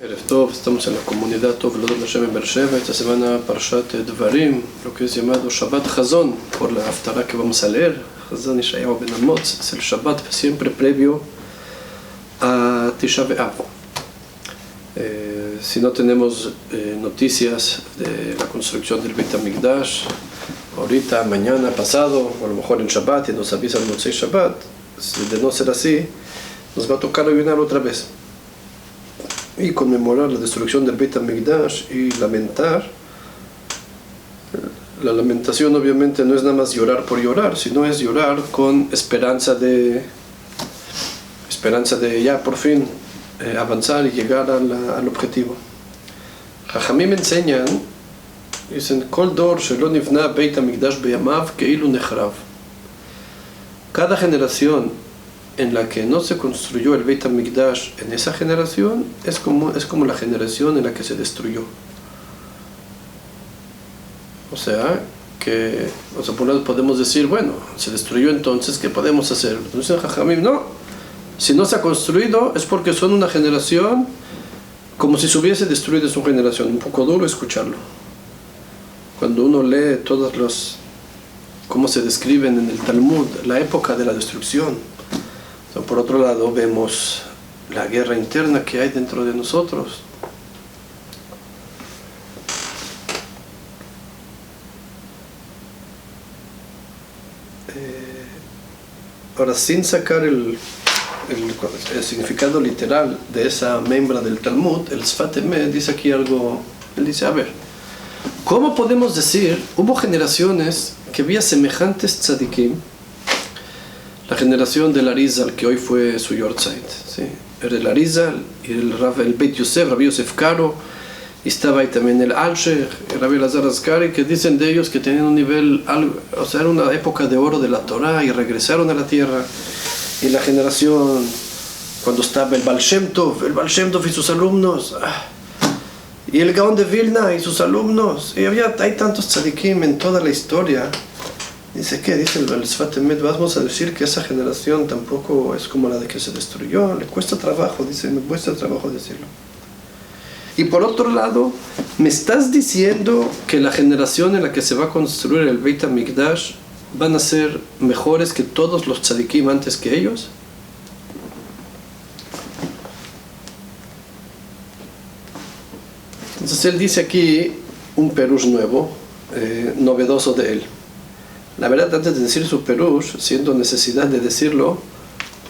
Estamos en la comunidad Tov Lodot Hashem en Beersheba. Esta semana Parshat Dvarim, lo que es llamado Shabbat Chazon, por la Haftarah que vamos a leer. Chazon Yeshayahu ben Amotz, es el Shabbat siempre previo a Tisha B'Av. Si no tenemos noticias de la construcción del Beit HaMikdash, ahorita, mañana, pasado, o a lo mejor en Shabbat, y nos avisan Motzei Shabbat, de no ser así, nos va a tocar ayunar otra vez y conmemorar la destrucción del Beit HaMikdash y lamentar. La lamentación obviamente no es nada más llorar por llorar, sino es llorar con esperanza de ya por fin avanzar y llegar al objetivo. Jajamim me enseñan, dicen, Kol dor shelo nivna Beit HaMikdash beyamav keilu nechrav. Cada generación en la que no se construyó el Beit HaMikdash, en esa generación es como la generación en la que se destruyó. O sea, por un lado podemos decir, bueno, se destruyó, entonces ¿qué podemos hacer? Entonces Jajamim, no, si no se ha construido es porque son una generación como si se hubiese destruido su generación. Un poco duro escucharlo cuando uno lee todos los cómo se describen en el Talmud la época de la destrucción. Por otro lado, vemos la guerra interna que hay dentro de nosotros. Ahora, sin sacar el significado literal de esa membra del Talmud, el Sfat Emet dice aquí algo. Él dice, a ver, ¿cómo podemos decir? Hubo generaciones que había semejantes tzadikim. La generación del Arizal, que hoy fue su Yortzeit, ¿sí? Era el Arizal y el Beit Yosef, Rabbi Yosef Karo, y estaba ahí también el Alsher, el Rabbi Elazar Azkari, que dicen de ellos que tenían un nivel, o sea, era una época de oro de la Torah y regresaron a la tierra. Y la generación, cuando estaba el Baal Shem Tov y sus alumnos, y el Gaón de Vilna y sus alumnos, y hay tantos tzadikim en toda la historia. Dice, ¿qué? Dice el Sfat Emet, vamos a decir que esa generación tampoco es como la de que se destruyó, le cuesta trabajo, dice, me cuesta trabajo decirlo. Y por otro lado, ¿me estás diciendo que la generación en la que se va a construir el Beit HaMikdash van a ser mejores que todos los tzadikim antes que ellos? Entonces él dice aquí un perush nuevo, novedoso de él. La verdad, antes de decir su perush, siento necesidad de decirlo,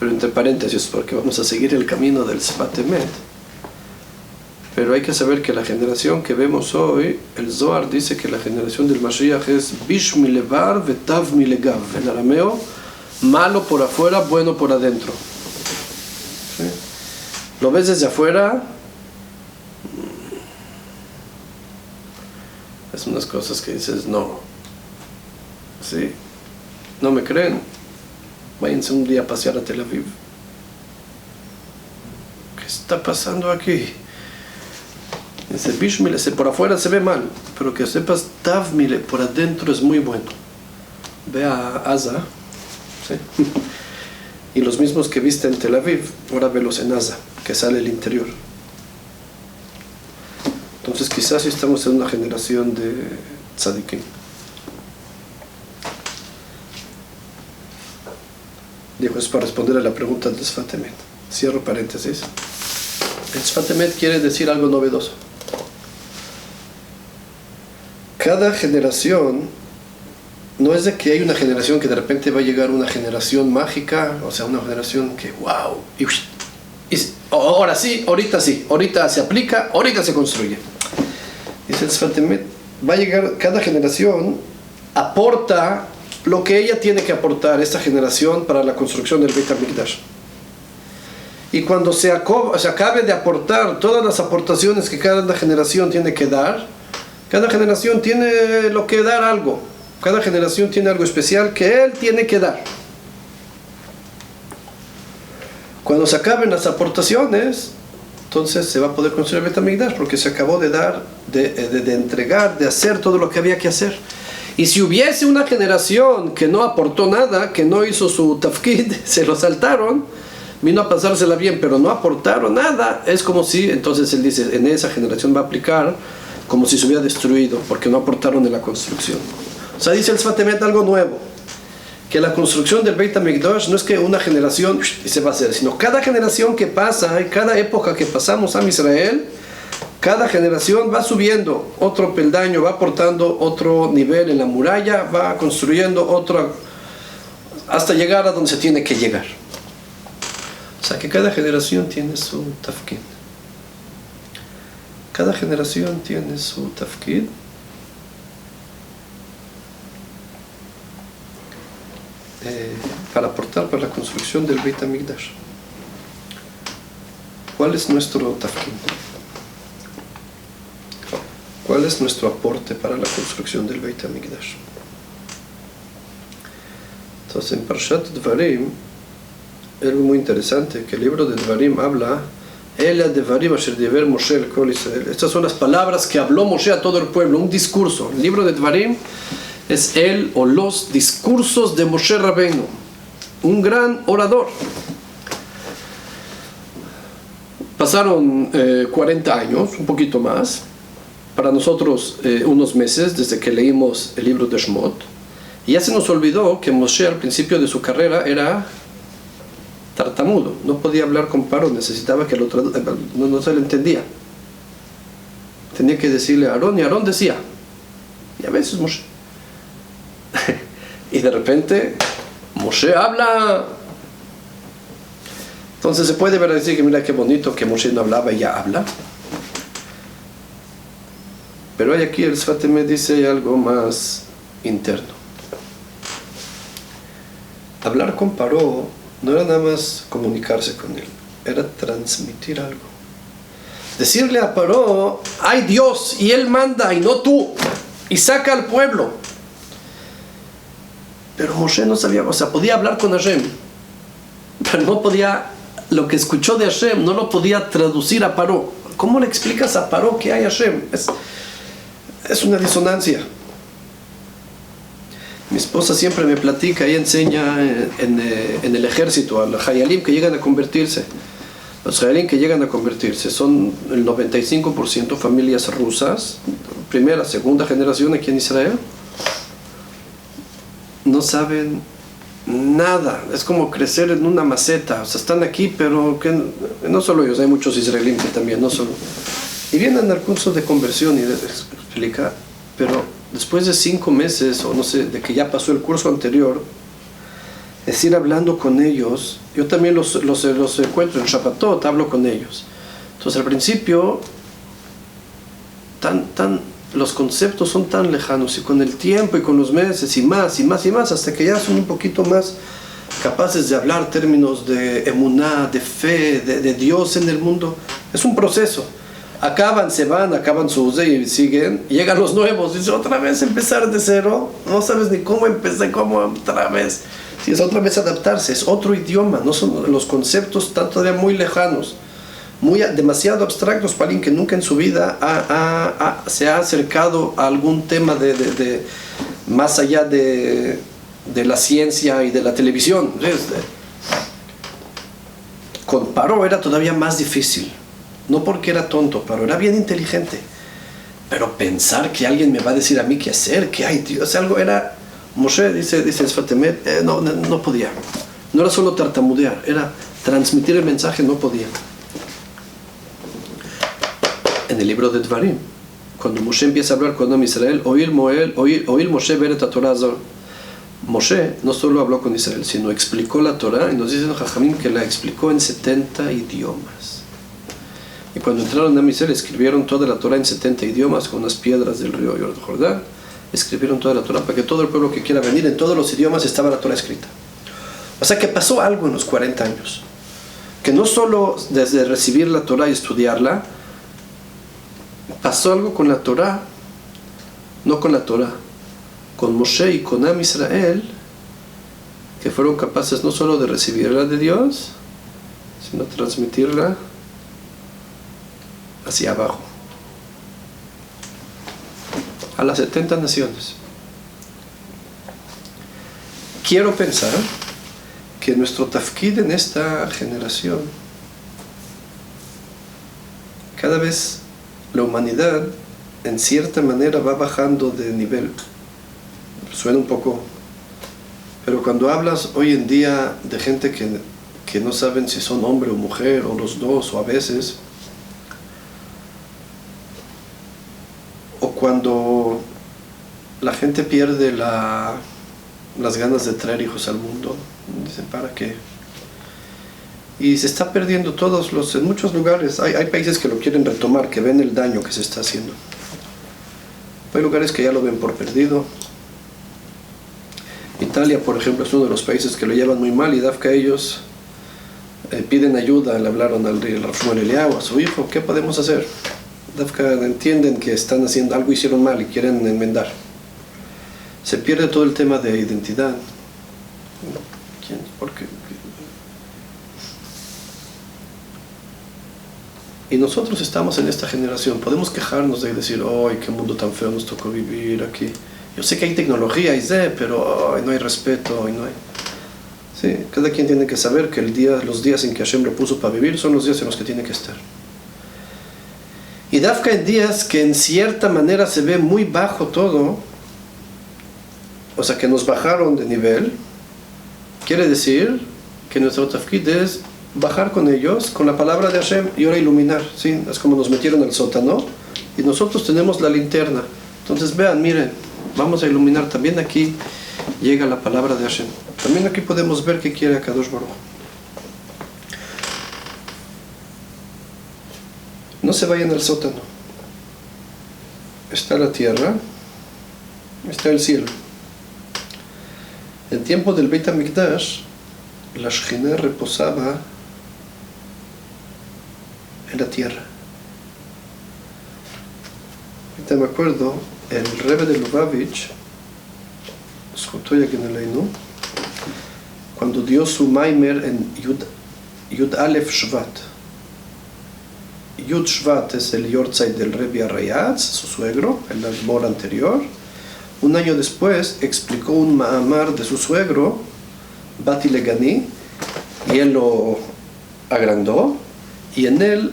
pero entre paréntesis, porque vamos a seguir el camino del Sfat Emet. Pero hay que saber que la generación que vemos hoy, el Zohar dice que la generación del Mashiach es Bish milevar vetav milegav. En arameo, malo por afuera, bueno por adentro. ¿Sí? Lo ves desde afuera, es unas cosas que dices, no. Sí, no me creen, váyanse un día a pasear a Tel Aviv. ¿Qué está pasando aquí? Dice Bishmile, por afuera se ve mal, pero que sepas, Tavmile, por adentro es muy bueno. Ve a Asa, ¿sí? Y los mismos que viste en Tel Aviv, ahora velos en Asa, que sale el interior. Entonces quizás estamos en una generación de tzadikim. Dijo, es para responder a la pregunta del Sfat Emet. Cierro paréntesis. El Sfat Emet quiere decir algo novedoso. Cada generación, no es de que hay una generación que de repente va a llegar una generación mágica, o sea, una generación que, wow, y ahora sí, ahorita se aplica, ahorita se construye. Dice el Sfat Emet, va a llegar, cada generación aporta lo que ella tiene que aportar, esta generación, para la construcción del Beit HaMikdash. Y cuando se acabe de aportar todas las aportaciones que cada generación tiene que dar, cada generación tiene lo que dar algo. Cada generación tiene algo especial que él tiene que dar. Cuando se acaben las aportaciones, entonces se va a poder construir el Beit HaMikdash, porque se acabó de dar, de entregar, de hacer todo lo que había que hacer. Y si hubiese una generación que no aportó nada, que no hizo su tafkid, se lo saltaron, vino a pasársela bien, pero no aportaron nada, es como si, entonces él dice, en esa generación va a aplicar como si se hubiera destruido, porque no aportaron en la construcción. O sea, dice el Sfat Emet algo nuevo, que la construcción del Beit HaMikdash no es que una generación y se va a hacer, sino cada generación que pasa, y cada época que pasamos a Israel, cada generación va subiendo otro peldaño, va aportando otro nivel en la muralla, va construyendo otro, hasta llegar a donde se tiene que llegar. O sea que cada generación tiene su tafkid. Cada generación tiene su tafkid. Para aportar para la construcción del Beit HaMikdash. ¿Cuál es nuestro tafkid? ¿Cuál es nuestro aporte para la construcción del Beit HaMikdash? Entonces en Parshat Dvarim, algo muy interesante, que el libro de Dvarim habla, estas son las palabras que habló Moshe a todo el pueblo, un discurso. El libro de Dvarim es el o los discursos de Moshe Rabbeinu, un gran orador. Pasaron 40 años, un poquito más, para nosotros unos meses desde que leímos el libro de Shemot, y ya se nos olvidó que Moshe al principio de su carrera era tartamudo, no podía hablar con Paro, necesitaba que no se le entendía, tenía que decirle a Aarón, y Aarón decía, y a veces Moshe y de repente Moshe habla. Entonces se puede ver decir que mira qué bonito que Moshe no hablaba y ya habla, pero hay aquí el Sfat Emet dice algo más interno. Hablar con Paró no era nada más comunicarse con él, era transmitir algo. Decirle a Paró, hay Dios y él manda y no tú, y saca al pueblo. Pero Moshe no sabía, o sea, podía hablar con Hashem, pero no podía, lo que escuchó de Hashem no lo podía traducir a Paró. ¿Cómo le explicas a Paró que hay Hashem? Es una disonancia. Mi esposa siempre me platica y enseña en el ejército a los Hayalim que llegan a convertirse. Los Hayalim que llegan a convertirse son el 95% familias rusas, primera, segunda generación aquí en Israel. No saben nada, es como crecer en una maceta, o sea, están aquí, pero que no solo ellos, hay muchos israelíes que también, no solo. Y vienen al curso de conversión y explica, pero después de 5 meses, o no sé, de que ya pasó el curso anterior, es ir hablando con ellos. Yo también los encuentro en Shabbatot, hablo con ellos. Entonces al principio, los conceptos son tan lejanos, y con el tiempo y con los meses y más, hasta que ya son un poquito más capaces de hablar términos de emuná, de fe, de Dios en el mundo. Es un proceso. Se van, acaban su uso y siguen, y llegan los nuevos, dice otra vez empezar de cero, no sabes ni cómo empecé, cómo otra vez. Si es otra vez adaptarse, es otro idioma, no son los conceptos, están todavía muy lejanos, demasiado abstractos para alguien que nunca en su vida se ha acercado a algún tema de más allá de la ciencia y de la televisión. Con Paró era todavía más difícil, no porque era tonto, pero era bien inteligente. Pero pensar que alguien me va a decir a mí qué hacer, que hay Dios, algo era. Moshe dice Sfat Emet, no podía. No era solo tartamudear, era transmitir el mensaje, no podía. En el libro de Dvarim, cuando Moshe empieza a hablar con Am Israel, oír Moshe ver la Torah. Moshe no solo habló con Israel, sino explicó la Torah, y nos dicen los Jajamim que la explicó en 70 idiomas. Y cuando entraron a Israel, escribieron toda la Torah en 70 idiomas con las piedras del río Jordán. Escribieron toda la Torah para que todo el pueblo que quiera venir, en todos los idiomas estaba la Torah escrita. O sea que pasó algo en los 40 años, que no solo desde recibir la Torah y estudiarla, pasó algo con la Torah, no con la Torah, con Moshe y con Am Israel, que fueron capaces no solo de recibirla de Dios, sino transmitirla hacia abajo, a las 70 naciones. Quiero pensar que nuestro tafkid en esta generación, cada vez la humanidad en cierta manera va bajando de nivel. Suena un poco, pero cuando hablas hoy en día de gente que no saben si son hombre o mujer, o los dos, o a veces, o cuando la gente pierde las ganas de traer hijos al mundo, dicen, ¿para qué? Y se está perdiendo en muchos lugares, hay países que lo quieren retomar, que ven el daño que se está haciendo. Hay lugares que ya lo ven por perdido. Italia, por ejemplo, es uno de los países que lo llevan muy mal, y Dafka ellos piden ayuda. Le hablaron al Rav Shmuel Eliyahu, a su hijo, ¿qué podemos hacer? Dafka entienden que están haciendo algo, hicieron mal y quieren enmendar. Se pierde todo el tema de identidad. ¿Quién? ¿Por qué? Y nosotros estamos en esta generación, podemos quejarnos de decir, ¡ay, qué mundo tan feo nos tocó vivir aquí! Yo sé que hay tecnología, pero no hay respeto, no hay... Sí, cada quien tiene que saber que los días en que Hashem lo puso para vivir son los días en los que tiene que estar. Y Dafka en días que en cierta manera se ve muy bajo todo, o sea que nos bajaron de nivel, quiere decir que nuestro tafkid es bajar con ellos, con la palabra de Hashem, y ahora iluminar, ¿sí? Es como nos metieron al sótano y nosotros tenemos la linterna. Entonces vean, miren, vamos a iluminar. También aquí llega la palabra de Hashem. También aquí podemos ver qué quiere Akadosh Baruj Hu. No se vayan al sótano. Está la tierra, está el cielo. En tiempo del Beit HaMikdash, la Shekhinah reposaba en la tierra. Ahorita me acuerdo, el Rebbe de Lubavitch, cuando dio su Maimer en Yud Aleph Shvat. Yud Shvat es el Yortzeit del Rebbe Arayatz, su suegro, el Admor anterior. Un año después explicó un Ma'amar de su suegro, Bati Legani, y él lo agrandó, y en él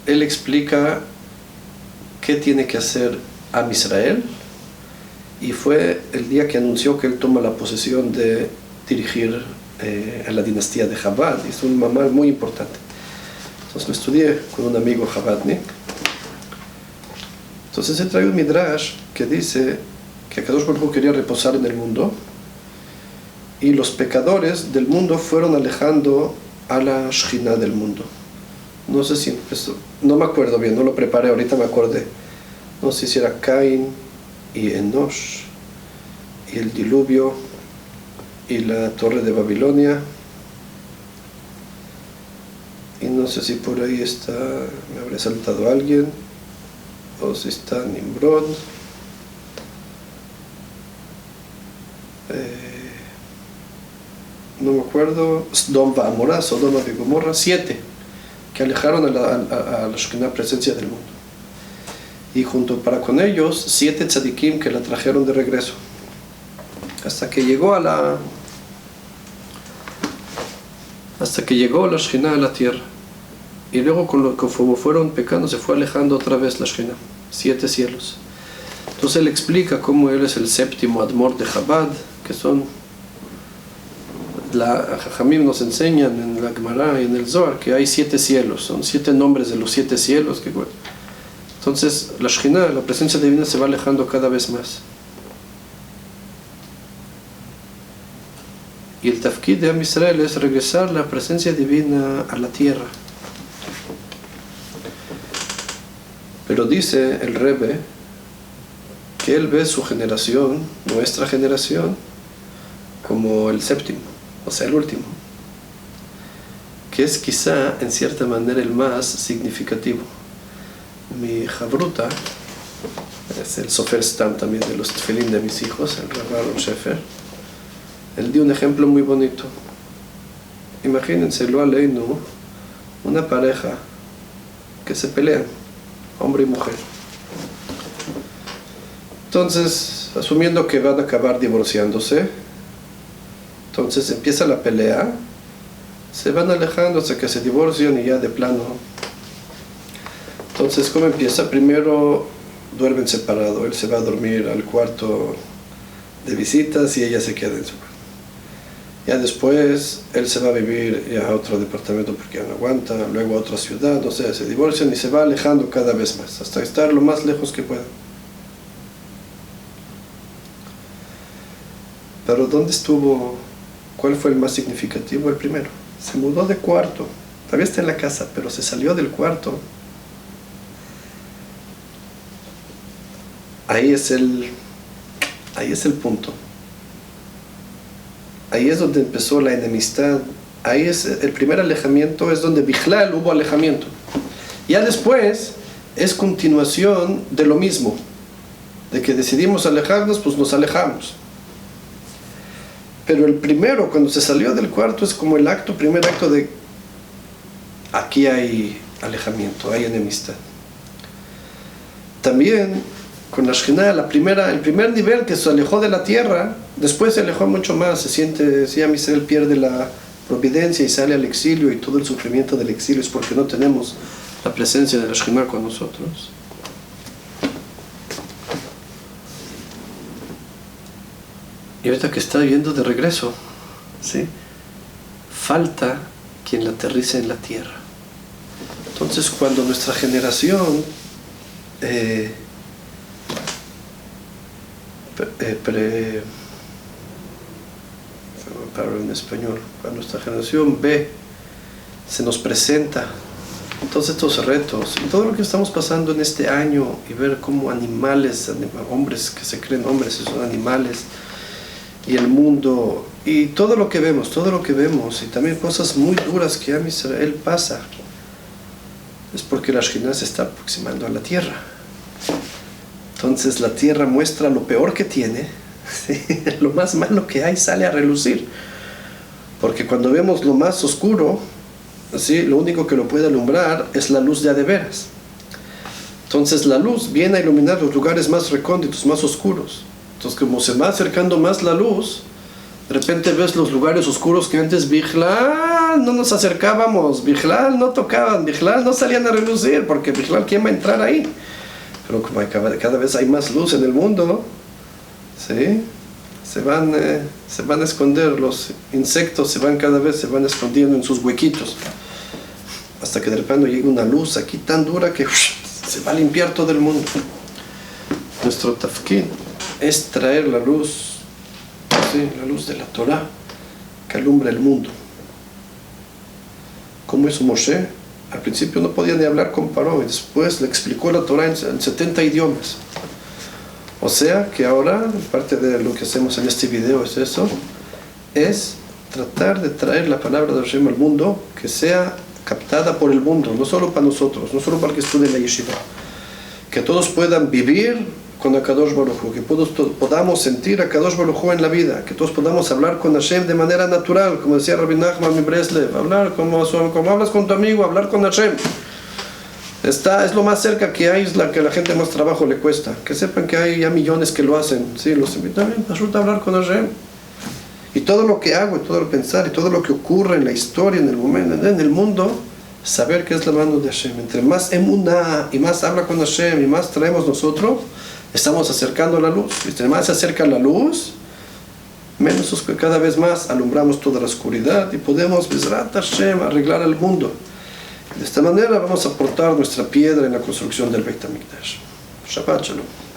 explica qué tiene que hacer Am Israel, y fue el día que anunció que él toma la posesión de dirigir a la dinastía de Chabad. Es un Ma'amar muy importante. Entonces lo estudié con un amigo Chabadnik. Entonces él trae un midrash que dice que Akadosh Baruj Hu quería reposar en el mundo, y los pecadores del mundo fueron alejando a la Shekhinah del mundo. No sé si, no me acuerdo bien, no lo preparé, ahorita me acordé. No sé si era Caín y Enosh, y el diluvio, y la torre de Babilonia. Y no sé si por ahí está, me habré saltado a alguien, o si está Nimrod. No me acuerdo, Sodoma y Gomorra, 7, que alejaron a la Shekhinah, presencia del mundo. Y con ellos, 7 tzadikim que la trajeron de regreso, hasta que llegó la Shekhinah a la tierra. Y luego, conforme fueron pecando, se fue alejando otra vez la Shekhinah, 7 cielos. Entonces él explica cómo él es el séptimo Admor de Chabad, que son... Jajamim nos enseñan en la Gemara y en el Zohar que hay 7 cielos, son 7 nombres de los 7 cielos. Entonces la Shekhinah, la presencia divina, se va alejando cada vez más. Y el tafkid de Am Israel es regresar la presencia divina a la tierra. Pero dice el Rebbe que él ve su generación, nuestra generación, como el séptimo, o sea, el último, que es quizá en cierta manera el más significativo. Mi Javruta es el Sofer Stam también de los tefilín de mis hijos, el Rav Aaron Shefer. Él dio un ejemplo muy bonito. Imagínense, lo aleinu, una pareja que se pelean, hombre y mujer. Entonces, asumiendo que van a acabar divorciándose, Entonces empieza la pelea, se van alejando hasta que se divorcian y ya de plano. Entonces, ¿cómo empieza? Primero duermen separados, él se va a dormir al cuarto de visitas y ella se queda en su cuarto. Ya después él se va a vivir ya a otro departamento porque ya no aguanta, luego a otra ciudad, o sea, se divorcian y se va alejando cada vez más, hasta estar lo más lejos que pueda. Pero ¿dónde estuvo? ¿Cuál fue el más significativo? El primero. Se mudó de cuarto. Todavía está en la casa, pero se salió del cuarto. Ahí es el punto. Ahí es donde empezó la enemistad. Ahí es el primer alejamiento, es donde Bijlal hubo alejamiento. Ya después es continuación de lo mismo. De que decidimos alejarnos, pues nos alejamos. Pero el primero, cuando se salió del cuarto, es como el primer acto de aquí hay alejamiento, hay enemistad. También con la Shekhinah, el primer nivel que se alejó de la tierra, después se alejó mucho más, se siente, si Amisrael pierde la providencia y sale al exilio, y todo el sufrimiento del exilio es porque no tenemos la presencia de la Shekhinah con nosotros. Y ahorita que está yendo de regreso, ¿sí? Falta quien la aterrice en la tierra. Entonces, cuando nuestra generación para en español, cuando nuestra generación ve, se nos presenta todos estos retos y todo lo que estamos pasando en este año, y ver cómo hombres que se creen hombres y son animales, y el mundo, y todo lo que vemos, y también cosas muy duras que a Israel pasa, es porque la Shekhinah se está aproximando a la tierra. Entonces la tierra muestra lo peor que tiene, ¿sí? Lo más malo que hay sale a relucir, porque cuando vemos lo más oscuro, ¿sí? Lo único que lo puede alumbrar es la luz de veras. Entonces la luz viene a iluminar los lugares más recónditos, más oscuros. Entonces, como se va acercando más la luz, de repente ves los lugares oscuros que antes Bijlal no nos acercábamos, Bijlal no tocaban, Bijlal no salían a relucir, porque Bijlal, ¿quién va a entrar ahí? Pero como cada vez hay más luz en el mundo, ¿sí? Se van a esconder, los insectos se van escondiendo en sus huequitos, hasta que de repente llega una luz aquí tan dura que se va a limpiar todo el mundo. Nuestro tafkid es traer la luz, ¿sí? La luz de la Torah que alumbra el mundo. ¿Cómo hizo Moshe? Al principio no podía ni hablar con Paró, y después le explicó la Torah en 70 idiomas. O sea que ahora, parte de lo que hacemos en este video es eso, es tratar de traer la palabra de Hashem al mundo, que sea captada por el mundo, no solo para nosotros, no solo para el que estudie en la yeshiva, que todos puedan vivir con Akadosh Baruj Hu, que podamos sentir a Akadosh Baruj Hu en la vida, que todos podamos hablar con Hashem de manera natural, como decía Rabbi Nachman mi Breslev, hablar como hablas con tu amigo, hablar con Hashem. Es lo más cerca que hay, es la que a la gente más trabajo le cuesta. Que sepan que hay ya millones que lo hacen. Sí, los invito también a hablar con Hashem. Y todo lo que hago, y todo lo pensar, y todo lo que ocurre en la historia, en el momento, en el mundo, saber que es la mano de Hashem. Entre más emuná y más habla con Hashem y más traemos nosotros, estamos acercando la luz. Y entre más se acerca la luz, menos cada vez más alumbramos toda la oscuridad y podemos, Bezrat Hashem, arreglar el mundo. De esta manera vamos a aportar nuestra piedra en la construcción del Beit HaMikdash. Shabbat Shalom.